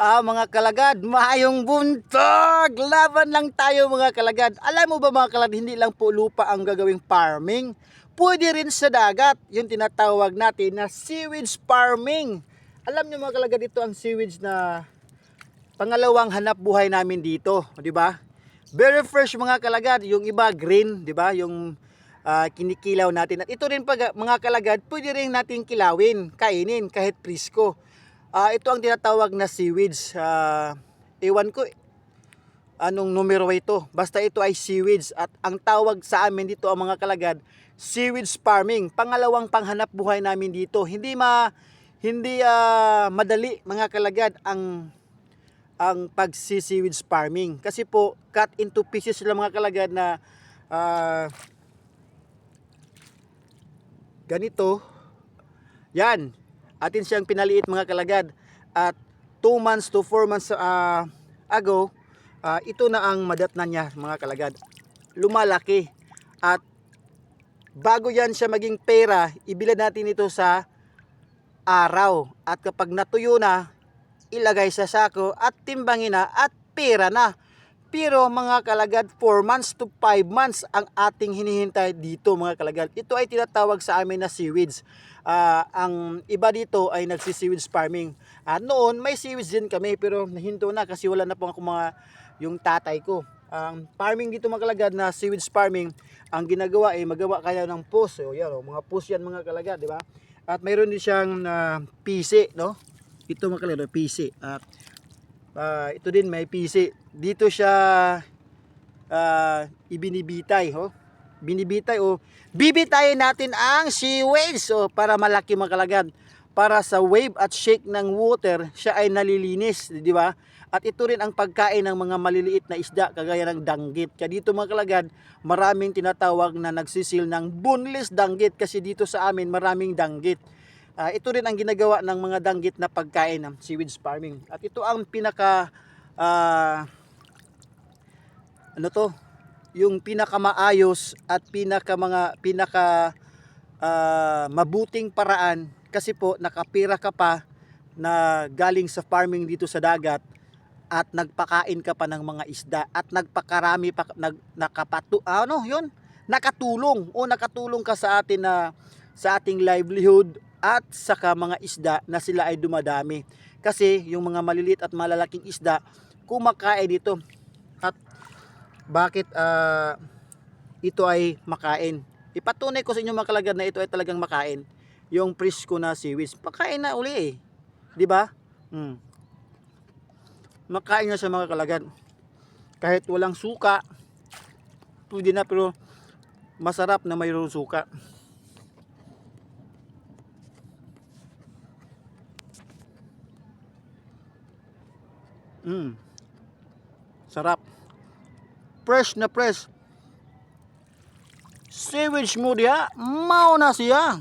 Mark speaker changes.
Speaker 1: Mga kalagad, maayong buntag! Laban lang tayo mga kalagad. Alam mo ba mga kalagad, hindi lang po lupa ang gagawing farming. Pwede rin sa dagat, yung tinatawag natin na seaweeds farming. Alam nyo mga kalagad, ito ang seaweeds na pangalawang hanap buhay namin dito, di ba? Very fresh mga kalagad, yung iba green, di ba? Yung kinikilaw natin. At ito rin pag mga kalagad, pwede rin natin kilawin, kainin kahit prisko. Ito ang tinatawag na seaweeds. Ewan ko anong numero ito. Basta ito ay seaweeds. At ang tawag sa amin dito ang mga kalagad, seaweeds farming. Pangalawang panghanap buhay namin dito. Hindi madali mga kalagad ang pagsi-seaweeds farming. Kasi po cut into pieces sila mga kalagad na ganito. Yan. Atin siyang pinaliit mga kalagad. At 2 months to 4 months ago, ito na ang madatnan niya mga kalagad. Lumalaki. At bago yan siya maging pera, ibilad natin ito sa araw. At kapag natuyo na, ilagay sa sako at timbangin na at pera na. Pero mga kalagad, 4 months to 5 months ang ating hinihintay dito mga kalagad. Ito ay tinatawag sa amin na seaweeds. Ang iba dito ay nagsi-seaweeds farming. Noon may seaweeds din kami pero nahinto na kasi wala na po ako yung tatay ko. Ang farming dito mga kalagad na seaweeds farming, ang ginagawa ay magawa kaya ng post. So, yan, mga post yan mga kalagad, di ba? At mayroon din siyang PC, no? Ito mga kalagad, PC. At ito din may PC. Dito siya ibinibitay, binibitay o bibitayin natin ang seaweeds para malaki mga kalagad. Para sa wave at shake ng water, siya ay nalilinis, di ba? At ito rin ang pagkain ng mga maliliit na isda kagaya ng danggit. Kaya dito mga kalagad, maraming tinatawag na nagsisil ng boneless danggit kasi dito sa amin maraming danggit. Ito rin ang ginagawa ng mga danggit na pagkain ng seaweeds farming. At ito ang pinaka yung pinakamaayos at pinaka mabuting paraan kasi po nakapira ka pa na galing sa farming dito sa dagat at nagpakain ka pa ng mga isda at nagpakarami pa nakatulong ka sa atin sa ating livelihood at saka mga isda na sila ay dumadami kasi yung mga maliliit at malalaking isda kumakain dito. At bakit ito ay makain? Ipatunay ko sa inyo mga kalagad na ito ay talagang makain. Yung presko na seaweeds, pakain na uli di ba? Makain na siya mga kalagad. Kahit walang suka, pwede na, pero masarap na mayroong suka. Sarap. Fresh na fresh. Seaweeds mo diha, mao na siya.